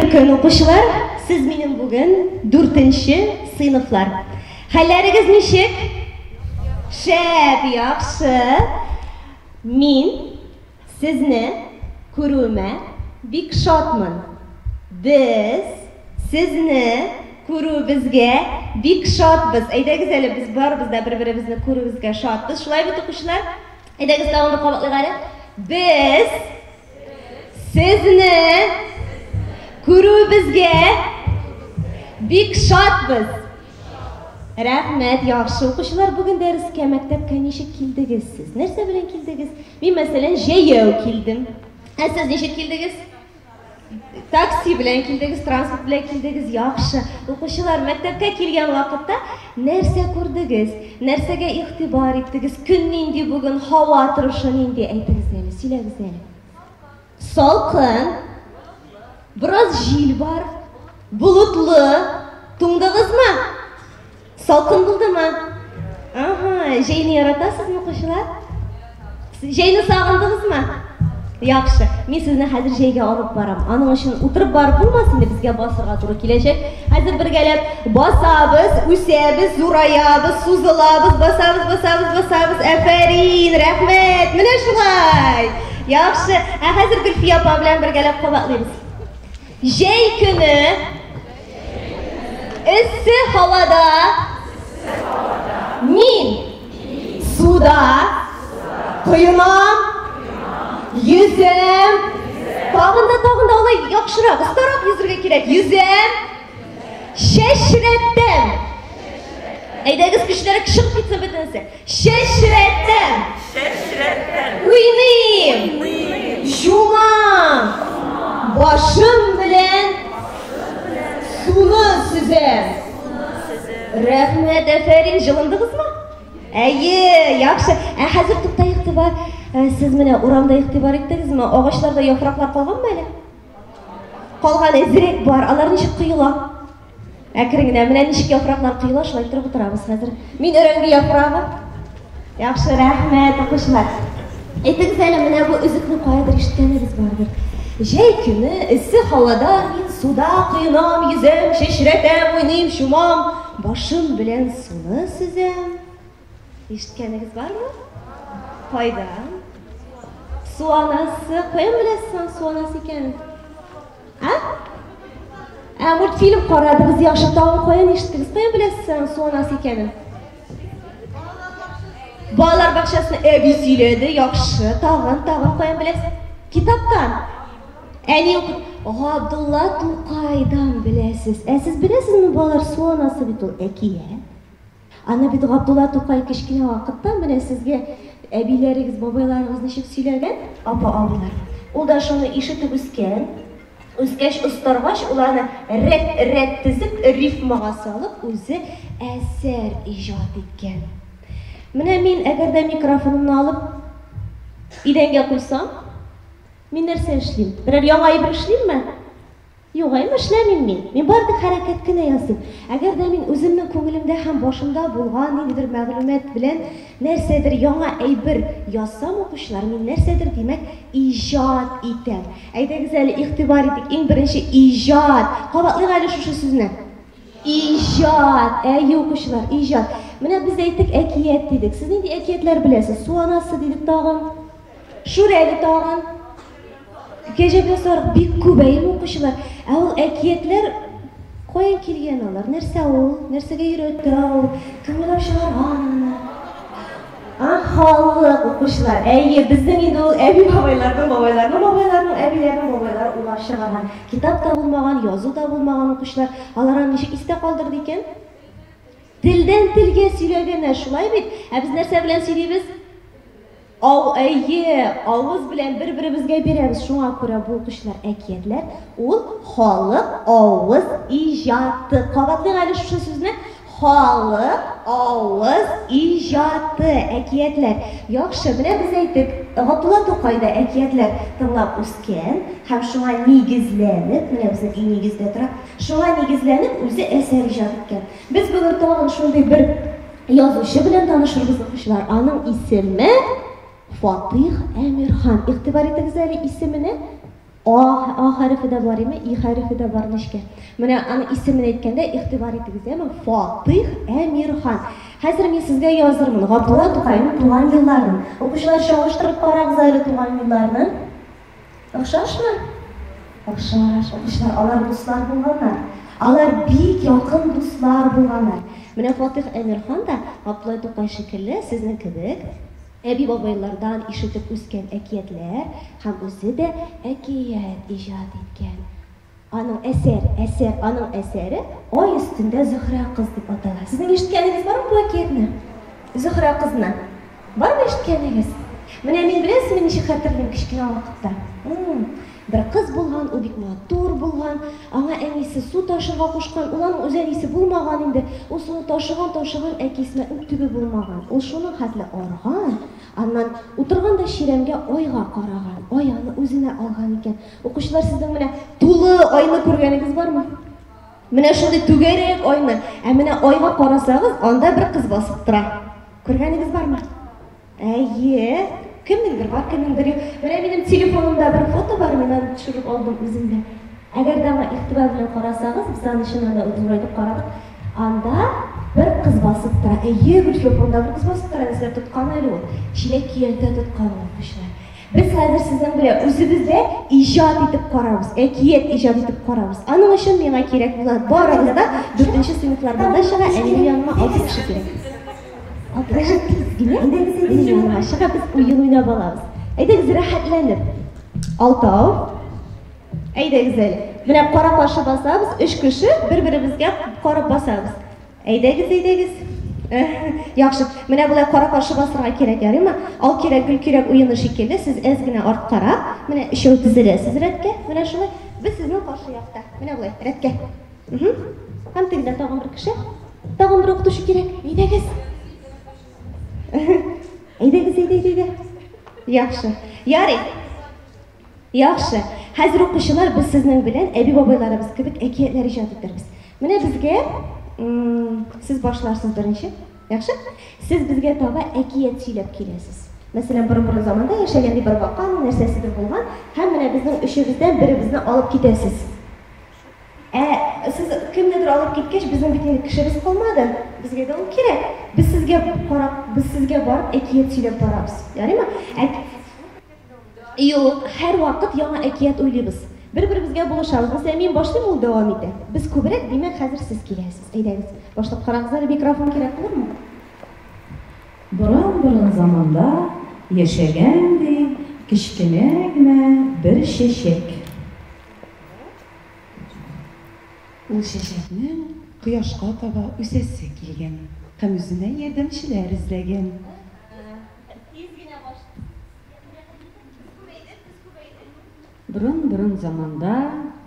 Хәйрле көн укучылар, siz минем бүген 4нче сыйныфлар. Хәлләрегез ничек? Шәп, яхшы. Мин сезне күрүемә бик шатмын. Без сезне күрүебезгә бик шатбыз. Әйдәгез әле, без барыбыз да бер-беребезне күрүебезгә шатбыз. Шулай бит укучылар? Әйдәгез тагын бер кабатлыйк әле. Без сезне күрүебезгә бик шатбыз. Рәхмәт, яхшы укучылар, бүген дәрескә мәктәпкә ничек килдегез сез? Нәрсә белән килдегез? Мин мәсәлән җәяү килдем. Ә сез ничек килдегез? Такси белән килдегез, транспорт белән килдегез, яхшы. Укучылар, мәктәпкә килгән вакытта нәрсә күрдегез? Нәрсәгә игътибар иттегез? Көн нинди бүген, һава торышы нинди? Әйтегез әле, сөйләгез әле. Салкын, biraz җил бар, болытлы. Туңдыгызмы? Салкын булдымы? Ага, җәйне яратасызмы, укучылар? Җәйне сагындыгызмы? Яхшы. Мин сезне хәзер җәйгә алып барам. Аның өчен утырып барып булмас инде, безгә басырга туры киләчәк. Хәзер бергәләп басабыз, үсәбез, зураябыз, сузылабыз, басабыз. Әфәрин, рәхмәт. Менә шулай. Яхшы. Хәзер Гөлфия апа белән бергәләп кабатлыйбыз. Җәй көне эссе һавада мин суда коенам, yüzем. Tağın da olay yaxşıraq, ıstarak yüzürgə kirək. Yüzem, şəşrətdim. Əydəqiz kişilərə kışıq bitsin bütünsə. Şəşrətdim. Uynayım. Jumam. Başım bilən sunu süzem. Rəhmət, əfərin, жылындығızmı? Әйе, яхшы. Хәзер тупта игътибар. Siz менә урамда игътибар иттегезме? Агачларда яфраклар калганмы әле? Калган әзрәк бар. Алар ничек кыйыла? Әкрен генә менә ничек яфраклар кыйыла, шулай торып утырабыз хәзер. Мин өрәңге яфрагы. Яхшы, рәхмәт, укучылар. Әйтегез әле, менә бу үзекне кайдыр ишеткәнегез бардыр. Җәй көне эссе һавада мин суда коенам, yüzем, шәшрәтәм, уйныйм, шумам, башым белән суны süzәм. Ишеткәнегез бармы? Кайда? Су анасы, каян беләсең су анасы икәнен? Мультфильм карадыгыз, яхшы, тагын каян ишеттегез? Каян беләсең су анасы икәнен? Балалар бакчасына әби сөйләде, яхшы, тагын каян беләсең? Китаптан. Әни укып, Габдулла Тукайдан беләсез. Сез беләсезме, балалар, су анасы бит ул әкият. Аны бит Габдулла Тукай кечкенә вакытта менә сезгә әбиләрегез, бабайларыгыз ничек сөйләгән, апа-абылар. Ул да шуны ишетеп үскән. Үскәч, устаргач, уларны рәт тезеп, рифмага салып, үзе әсәр иҗат иткән. Менә мин әгәр дә микрофонымны алып идәнгә куйсам, мин нәрсә эшлим? Берәр яңа әйбер эшлимме? Юк, эшләмим мин. Мин бардык хәрәкәт кенә ясыйм. Әгәр дә мин үземнең күңелемдә һәм башымда булган ниндидер мәгълүмат белән нәрсәдер яңа әйбер ясам, укучылар, мин нәрсәдер димәк иҗат итәм. Әйдәгез әле игътибар итик. Иң беренче иҗат. Кабатлыйк әле шушы сүзне. Иҗат. Әйе, укучылар, иҗат. Менә без әйттек әкият дидек. Сез нинди әкиятләр беләсез? Су анасы дидек тагын. Шүрәле тагын. Кәҗә сарык бик күбәйем укучылар. Ул әкиятләр каян килгән алар? Нәрсә ул? Нәрсәгә өйрәтә ул? Кем уйлап чыгарган? Халык укучылар. Әйе, безнең инде ул әби-бабайларның әбиләрнең бабайлары уйлап чыгарган. Китап та булмаган, язу да булмаган укучылар. Алар ничек истә калдырды икән? Телдән телгә сөйләгәннәр, шулай бит. Без нәрсә белән сөйлибез? Әйе, авыз белән бер-беребезгә бирәбез. Шуңа күрә бу укучылар әкиятләр, ул халык авыз иҗаты. Кабатлыйк әле шушы сүзне. Халык авыз иҗаты, әкиятләр. Яхшы, менә без әйттек, Габдулла Тукай да әкиятләр тыңлап үскән һәм шуңа нигезләнеп, менә безнең иң нигездә тора, шуңа нигезләнеп үзе әсәр иҗат иткән. Без бүген тагын шундый бер язучы белән танышырбыз, укучылар. Аның исеме Фатих Әмирхан. Игътибар итегез әле исеменә. A harfi de var mı? İ harfi de var nişke. Mene ana ismini aytkanda ihtibar etdiniz, mi? Fatih Emirhan. Hazır men sizga yozdirman. G'afurot To'qayning tug'an yillarini. O'quvchilar shog'ishtirib qarag'iz ayli tug'an yillarini. O'xshashmi? O'xshash. O'quvchilar alar do'stlar bo'lganlar. Alar bek yaqin do'stlar bo'lganlar. Mene Fatih Emirhan da Abdullah To'qay shekilli sizni kibik Ebi babaylardan işitip o'sgan akiyatlar ham o'zi de akiyat ijod etgan. Onun eseri Oy üstünde Zühre kız deb ataladi. Sizning eshitganingiz bormi bu akiyatni? Zühre kızını. Bormi eshitganingiz? Mana men bilasizmi nechta xotirlayman kichkina vaqtda. Bir qiz bo'lgan, u bek motor bo'lgan, anga anisi suv tashirga qo'shgan, ularning o'z anisi bo'lmagan endi. U suv tashigan akisini tubi bo'lmagan. U shuni hatla organ. Andan o'tirganda shiramga oyga qaragan, oyani o'zini olgan ekan. O'quvchilar sizdan mana to'li oyni ko'rganingiz bormi? Mana shunday tugarak oyni. Mana oyga qarasangiz, onda bir qiz bosib turadi. Ko'rganingiz bormi? Ayye. Kimdir var, kimdir yok. Benim telefonumda bir foto var, ben düşürüp aldım üzümde. Eğer daha ihtibar bilen qarasanız, biz anışından da uzunlayıp qaradık. Anda bir kız basıp turadi. Bu telefonda bir kız basıp turadi. Sizler tutkan öyle o. Çilek kiyente tutkan olmuşlar. Biz hazır sizden bile özümüzde icad edip qarabız. Ekiyet icad edip qarabız. Anın için mena kerek bo'ladi. Bu aramızda 4-chi sinflardan da şağa elim yanıma 6 kişi kerek. Aşağı biz oyun oynab olamiz. Aytamiz rahatlanib. Altov. Aytamiz. Mana qora qarshi bosamiz, 3 kishi bir-birimizga qarab bosamiz. Aytamiz. Yaxshi. Mana bular qora qarshi bostirga kerak, yarimi? Al kerak, gul kerak o'yini shekilli. Siz ozgina orqa qarab, mana shu tizilasiz ratga. Mana shunday biz sizni qarshi yoqda. Mana bular ratga. Ham tegda tag'in bir kishi. Tag'in bir o'qitish kerak. Aytamiz. Eyde. Yaxshi. Yari. Yaxshi. Hazır o'quvchilar biz sizning bilan Ebi bobolarimiz kibik akiyatlar ijod etamiz. Mana bizga siz boshlarsiz birinchi. Yaxshi? Siz bizga to'g'ri akiyat so'ylab kelasiz. Masalan, bir zamonda yashaganda bir voqeani narsasidir bo'lgan, ham mana bizning ishimizdan birimizni olib ketasiz. Siz kimnidir olib ketgach, bizning bitta kishimiz qolmadi. Bizga da u kerak. Biz sizga borib akiyat so'ylab boramiz. Yaraymi? Yo'q, har vaqt yangi akiyat o'ylaymiz. Bir-birimizga bo'lishamiz. Masalan, men boshlayman, u davom etadi. Biz ko'proq, demak, hozir siz kelasiz. Aytamiz. Boshlab qarangizlar, mikrofon kerak bo'ladimi? Biron zamonda yashagandi kichkinagina bir sheshak. U sheshakni quyoshga tava o'sasi kelgan, ham o'zine yordamchilar izlagan. Biron zamonda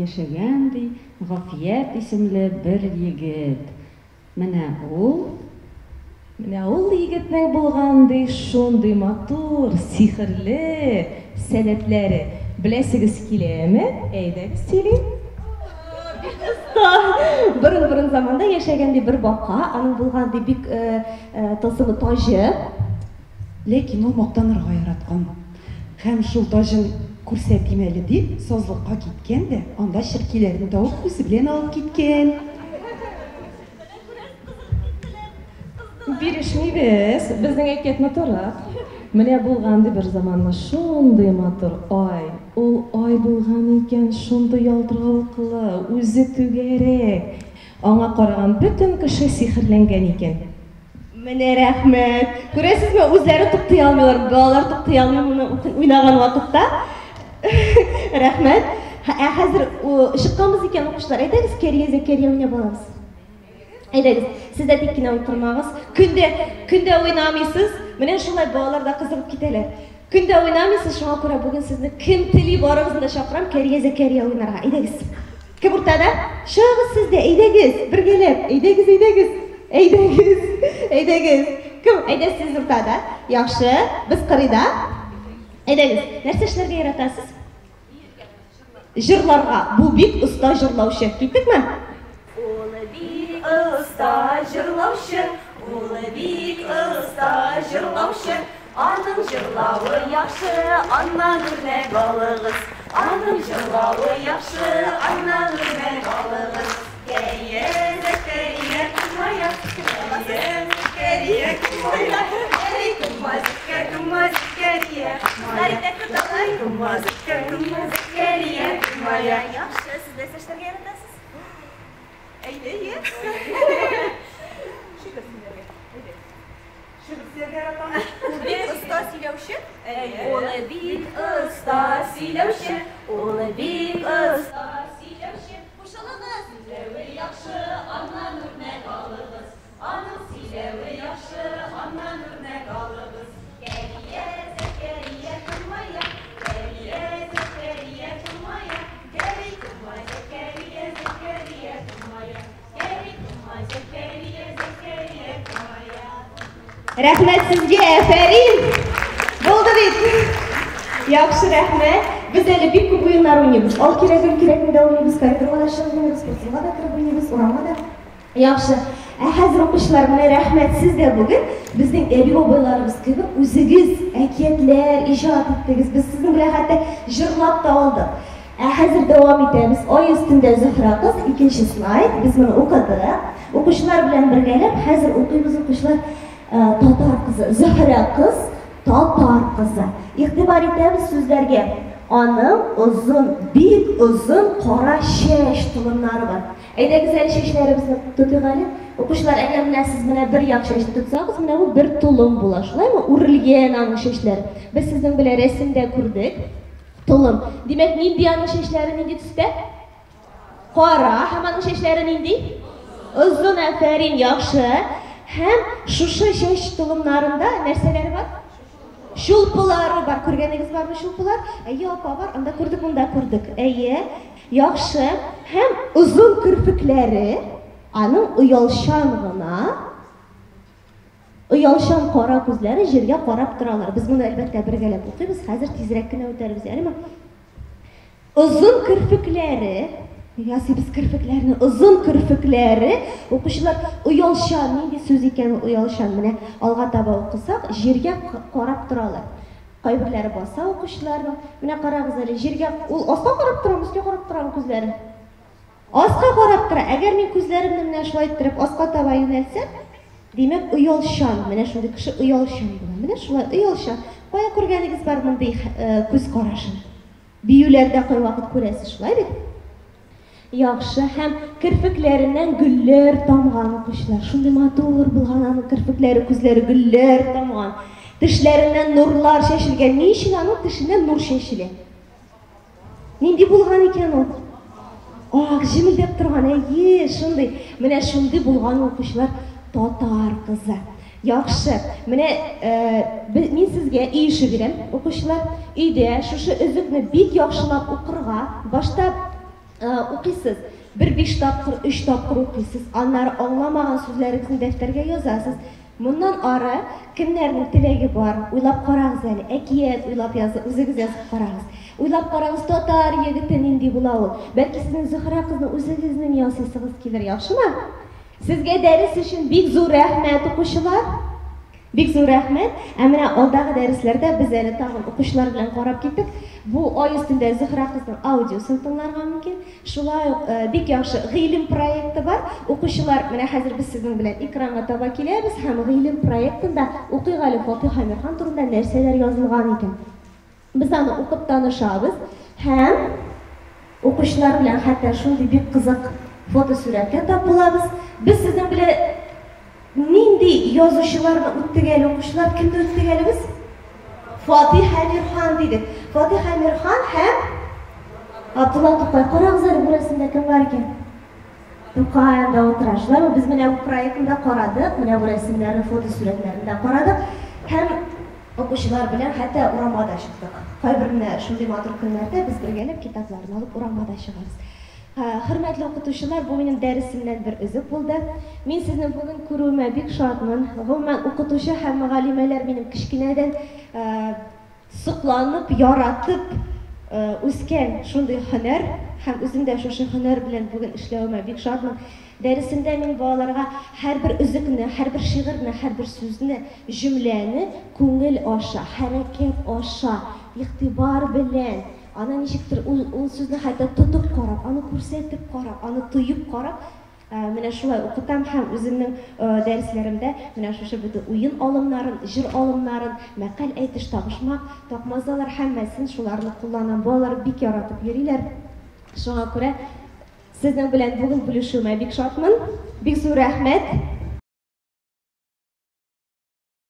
yashagandi G'ofiyat ismli bir yigit. Mana ul yigitning bo'lgandi shunday motor, sehrli sanatlari. Bilasiz kelaymi? Aytasiz keling. Birin zamanda yashaganda bir boqa, onun bo'lganda bek tılsımı toji. Lekin u maqtanirga yaratgan. Ham shu tojin ko'rsatimali deb sozliqqa ketganda, onda shirkilarni tavib o'zi bilan olib ketgan. Berishmaymiz, bizning akiyat motori. Mana bo'lganda bir zamonda shunday motor oy bo'lgan ekan, shunday yaltiroqli, o'zi tugarak. Anga qaragan butun kishi sehrlangan ekan. Mana rahmat. Ko'rasizmi, o'zlari to'xtay olmaylar, bolalar to'xtay olmaydi o'ynagan vaqtda. Rahmat. Hozir chiqqanmiz ekan o'quvchilar, aytasiz, Zakariya o'ynab olamiz. Aytasiz, sizda tekkina o'tirmag'iz. Kunda o'ynamaysiz. Mana shunday bolalarda qiziqib ketadilar. Kunda o'ynamaysiz, shunga ko'ra bugun sizni kim tili boringizda chaqiram, Zakariya o'ynarga. Aytasiz. Kim o'rtada? Shog'iz sizda, aytasiz. Birgalab, aytasiz. Aytasiz. Kim? Aytasiz siz o'rtada. Yaxshi, biz qirida. Aytasiz. Narsa ishlarga yaratasiz? Jırlarga. Bu bek usta jırlavchi. Ketdikmi? Ulubek usta jırlavchi, Ulubek usta jırlavchi. Aның jırlavi yaxshi, anna hurmak olig'iz. Аның җырлавы яхшы, аннан үрнәк алыгыз. Кәрия, Зәкәрия, кумая, Зәкәрия, кумая, Зәкәрия, Зәкәрия, кумая. Яхшы, сез дә сәшләргә яратасыз? Әйдә, Бик оста сөйләүче. Улы бик оста сөйләүче. Улы бик оста сөйләүче. Кушылыгыз. Сөйләве яхшы, аннан үрнәк алыгыз. Аның сөйләве яхшы, аннан үрнәк алыгыз. Кәрия, Зәкәрия, кумая. Кәрия, Зәкәрия, кумая. Кәри, кумай, Зәкәрия, Зәкәрия, кумая. Кәри, кумай, Зәкәрия, Зәкәрия, кумая. Рәхмәт сезгә, әфәрин! Булды бит! Яхшы, рәхмәт. Без әле бик күп уеннар уйныйбыз. Ал кирәгендә уйныйбыз, коридорга чыгып уйныйбыз, спортзалга да кереп уйныйбыз, урамга да. Яхшы. Хәзер укучылар, менә рәхмәт сезгә бүген. Безнең әби-бабайларыбыз кебек үзегез әкиятләр иҗат иттегез. Без сезнең белән хәтта җырлап та алдык. Хәзер дәвам итәбез. Ай өстендә Зөһрә кыз, икенче слайд. Без моны укыдык. Укучылар белән бергәләп хәзер укыйбыз укучылар. Татар кызы, Зөһрә кыз, татар кызы. Игътибар итәбез сүзләргә. Аның озын, бик озын кара чәч толымнары бар. Әйдәгез әле чәчләребезне тотыйк әле. Укучылар, әгәр менә сез менә бер як чәчне тотсагыз, менә бу бер толым була. Шулаймы? Үрелгән аның чәчләре. Без сезнең белән рәсемдә күрдек. Толым. Димәк, нинди аның чәчләре, нинди төстә? Кара. Һәм аның чәчләре нинди? Озын, әфәрин, яхшы. Һәм шушы чәч толымнарында нәрсәләр бар? Шулпылары бар. Күргәнегез бармы шулпылар? Әйе, апа бар. Анда күрдек, монда күрдек. Әйе, яхшы. Һәм озын кирпекләре, аның оялчан гына, оялчан кара күзләре җиргә карап торалар. Без моны әлбәттә бергәләп укыйбыз. Хәзер тизрәк кенә үтәрбез, әйеме? Озын кирпекләре, ясыйбыз кирпекләрне, озын кирпекләре, укучылар, оялчан, нинди сүз икән оялчан? Менә алга таба укысак, җиргә карап торалар. Кайберләре баса укучыларның. Менә карагыз әле, җиргә ул аска карап тора, өскә карап тора күзләре. Аска карап тора. Әгәр мин күзләремне менә шулай иттереп аска таба юнәлсәм, димәк оялчан. Менә шундый кеше оялчан була. Менә шулай оялчан. Кая күргәнегез бар мондый күз карашын? Биюләрдә кайвакыт күрәсез, шулай бит? Яхшы, һәм кирпекләреннән гөлләр тамган укучылар. Шундый матур булган аның кирпекләре, күзләре гөлләр тамган. Тишләреннән нурлар чәчелгән. Ни өчен аның тишеннән нур чәчелә? Нинди булган икән ул? Ак, җимелдәп торган. Әйе, шундый. Менә шундый булган укучылар татар кызы. Яхшы. Менә мин сезгә ише бирәм. Укучылар, өйдә шушы өзекне бик яхшылап укырга, башта укыйсыз. 1-5 тапкыр, 3 тапкыр укыйсыз. Аннары аңламаган сүзләрегезне дәфтәргә язасыз. Моннан ары кемнәрнең теләге бар? Уйлап карагыз әле. Әкият уйлап язып, үзегез язып карагыз. Уйлап карагыз, татар егете нинди була ул? Бәлки сезнең Зөһрә кызны үзегезнең ясыйсыгыз килер, яхшымы? Сезгә дәрес өчен бик зур рәхмәт укучылар. Бик зур рәхмәт. Менә алдагы дәресләрдә без әле тагын укучылар белән карап киттек. Бу ай өстендә Зөһрә кызның аудиосын тыңларга мөмкин. Шулай ук бик яхшы гыйлем проекты бар. Укучылар, менә хәзер без сезнең белән экранга таба киләбез һәм гыйлем проектында укыйк әле Фатиха Әмирхан турында нәрсәләр язылган икән. Без аны укып танышабыз һәм укучылар белән хәтта шундый бик кызык фотосурәткә тап булабыз. Без сезнең белән нинди язучыларны үттек әле укучылар? Кемне үттек әле без? Фатиха Әмирхан дидек. Фатиха Әмирхан һәм Абдулла Тукай. Карагыз әле бу рәсемдә кем бар икән? Тукай анда утыра. Шулаймы? Без менә бу проектында карадык, менә бу рәсемнәрне, фотосурәтләрне карадык һәм укучылар белән хәтта урамада чыктык. Кайберне шундый матур көннәрдә без бергәләп китапларны алып урамада чыгарбыз. Хөрмәтле укытучылар, бу минем дәресемнән бер үзек булды. Мин сезне бүген күрүемә бик шатмын. Гомумән укытучы һәм мөгаллимәләр минем кичкенәдән сокланып, яратып үскән шундый һөнәр һәм үзем дә шушы һөнәр белән бүген эшләвемә бик шатмын. Дәресендә мин балаларга һәрбер үзекне, һәрбер шигырьне, һәрбер сүзне, җөмләне күңел аша, хәрәкәт аша, игътибар белән аны ничектер ул сүзне хәтта тотып карап, аны күрсәтеп карап, аны тоеп карап, менә шулай укытам һәм үземнең дәресләремдә менә шушы бөтен уен алымнарын, җыр алымнарын, мәкаль әйтеш, табышмак, такмазалар һәммәсен шуларны кулланам. Балалар бик яратып йөриләр. Шуңа күрә сезнең белән бүген бүлешүемә бик шатмын. Бик зур рәхмәт.